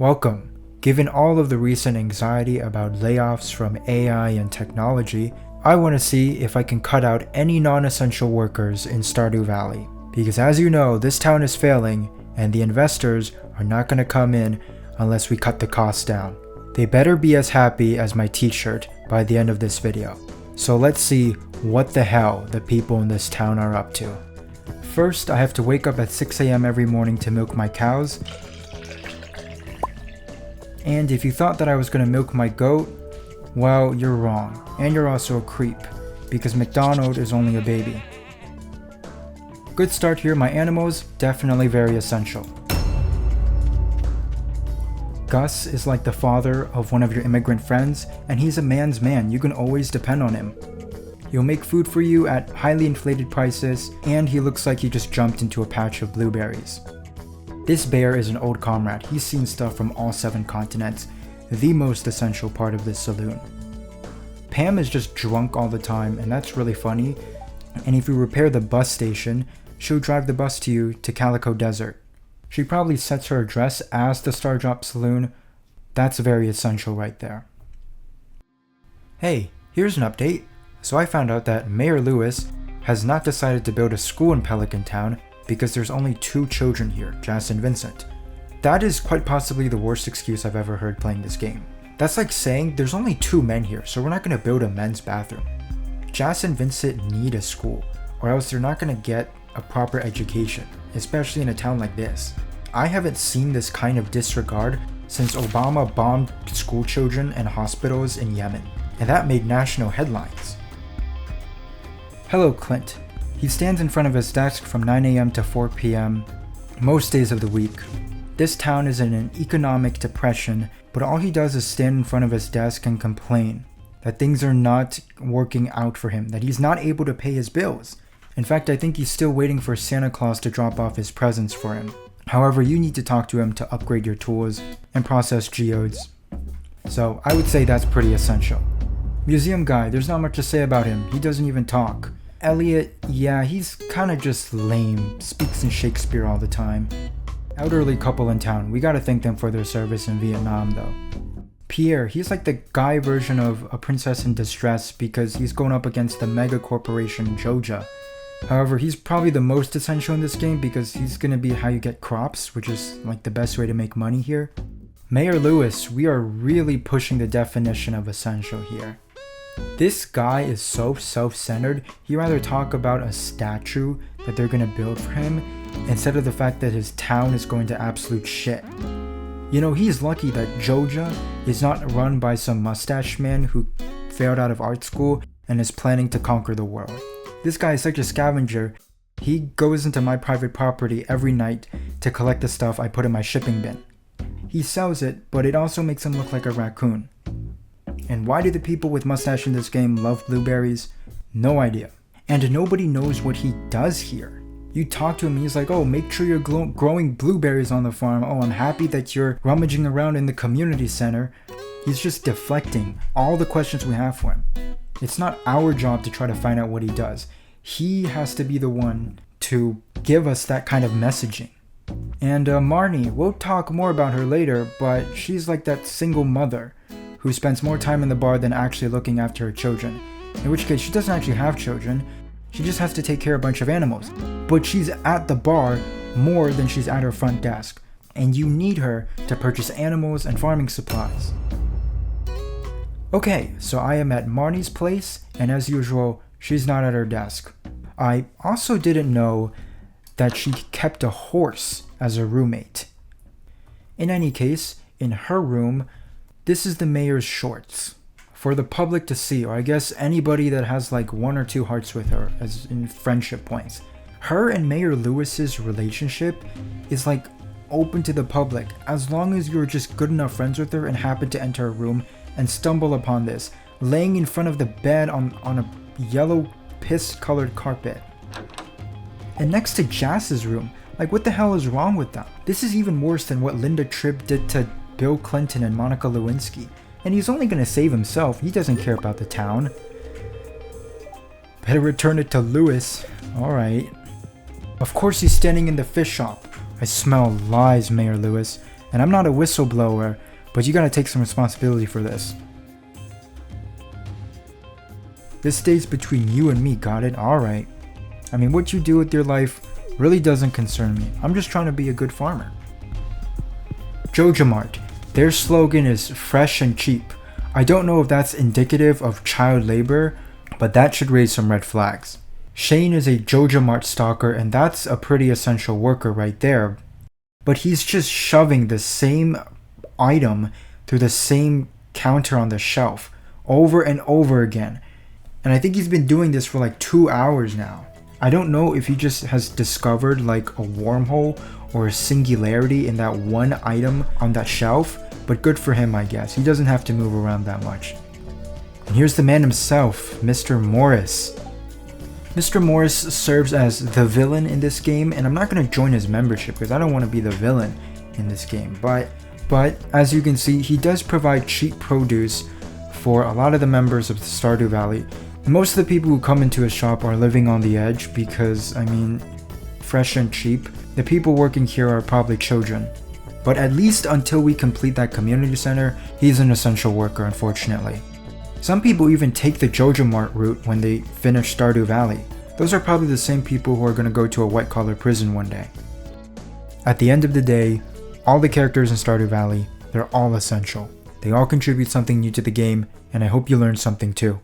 Welcome. Given all of the recent anxiety about layoffs from AI and technology, I want to see if I can cut out any non-essential workers in Stardew Valley. Because as you know, this town is failing and the investors are not going to come in unless we cut the costs down. They better be as happy as my t-shirt by the end of this video. So let's see what the hell the people in this town are up to. First, I have to wake up at 6 a.m. every morning to milk my cows. And if you thought that I was going to milk my goat, well, you're wrong. And you're also a creep, because MacLeod is only a baby. Good start here, my animals, definitely very essential. Gus is like the father of one of your immigrant friends, and he's a man's man. You can always depend on him. He'll make food for you at highly inflated prices, and he looks like he just jumped into a patch of blueberries. This bear is an old comrade. He's seen stuff from all 7 continents, the most essential part of this saloon. Pam is just drunk all the time, and that's really funny. And if you repair the bus station, she'll drive the bus to you to Calico Desert. She probably sets her address as the Star Drop Saloon. That's very essential right there. Hey, here's an update. So I found out that Mayor Lewis has not decided to build a school in Pelican Town because there's only 2 children here, Jas and Vincent. That is quite possibly the worst excuse I've ever heard playing this game. That's like saying there's only 2 men here, so we're not going to build a men's bathroom. Jas and Vincent need a school, or else they're not going to get a proper education, especially in a town like this. I haven't seen this kind of disregard since Obama bombed school children and hospitals in Yemen, and that made national headlines. Hello, Clint. He stands in front of his desk from 9 a.m. to 4 p.m. most days of the week. This town is in an economic depression, but all he does is stand in front of his desk and complain that things are not working out for him, that he's not able to pay his bills. In fact, I think he's still waiting for Santa Claus to drop off his presents for him. However, you need to talk to him to upgrade your tools and process geodes. So I would say that's pretty essential. Museum guy, there's not much to say about him. He doesn't even talk. Elliot, yeah, he's kinda just lame, speaks in Shakespeare all the time. Elderly couple in town, we gotta thank them for their service in Vietnam though. Pierre, he's like the guy version of a princess in distress because he's going up against the mega corporation Joja. However, he's probably the most essential in this game because he's gonna be how you get crops, which is like the best way to make money here. Mayor Lewis, we are really pushing the definition of essential here. This guy is so self-centered, he'd rather talk about a statue that they're gonna build for him instead of the fact that his town is going to absolute shit. You know, he's lucky that Joja is not run by some mustache man who failed out of art school and is planning to conquer the world. This guy is such a scavenger, he goes into my private property every night to collect the stuff I put in my shipping bin. He sells it, but it also makes him look like a raccoon. And why do the people with mustache in this game love blueberries? No idea. And nobody knows what he does here. You talk to him, he's like, oh, make sure you're growing blueberries on the farm. Oh, I'm happy that you're rummaging around in the community center. He's just deflecting all the questions we have for him. It's not our job to try to find out what he does. He has to be the one to give us that kind of messaging. And Marnie, we'll talk more about her later, but she's like that single mother who spends more time in the bar than actually looking after her children. In which case, she doesn't actually have children. She just has to take care of a bunch of animals. But she's at the bar more than she's at her front desk. And you need her to purchase animals and farming supplies. Okay, so I am at Marnie's place, and as usual, she's not at her desk. I also didn't know that she kept a horse as a roommate. In any case, in her room, this is the mayor's shorts. For the public to see, or I guess anybody that has like 1 or 2 hearts with her, as in friendship points. Her and Mayor Lewis's relationship is like open to the public, as long as you're just good enough friends with her and happen to enter her room and stumble upon this, laying in front of the bed on a yellow piss-colored carpet. And next to Jas's room, like what the hell is wrong with them? This is even worse than what Linda Tripp did to Bill Clinton and Monica Lewinsky. And he's only gonna save himself, he doesn't care about the town. Better return it to Lewis. Alright. Of course he's standing in the fish shop. I smell lies, Mayor Lewis. And I'm not a whistleblower, but you gotta take some responsibility for this. This stays between you and me, got it? Alright. I mean, what you do with your life really doesn't concern me. I'm just trying to be a good farmer. JojaMart. Their slogan is fresh and cheap. I don't know if that's indicative of child labor, but that should raise some red flags. Shane is a JojaMart stalker, and that's a pretty essential worker right there. But he's just shoving the same item through the same counter on the shelf over and over again. And I think he's been doing this for like 2 hours now. I don't know if he just has discovered like a wormhole or a singularity in that one item on that shelf, but good for him, I guess. He doesn't have to move around that much. And here's the man himself, Mr. Morris. Mr. Morris serves as the villain in this game, and I'm not going to join his membership because I don't want to be the villain in this game. But as you can see, he does provide cheap produce for a lot of the members of the Stardew Valley. Most of the people who come into his shop are living on the edge because, I mean, fresh and cheap. The people working here are probably children. But at least until we complete that community center, he's an essential worker, unfortunately. Some people even take the JojaMart route when they finish Stardew Valley. Those are probably the same people who are going to go to a white-collar prison one day. At the end of the day, all the characters in Stardew Valley, they're all essential. They all contribute something new to the game, and I hope you learned something too.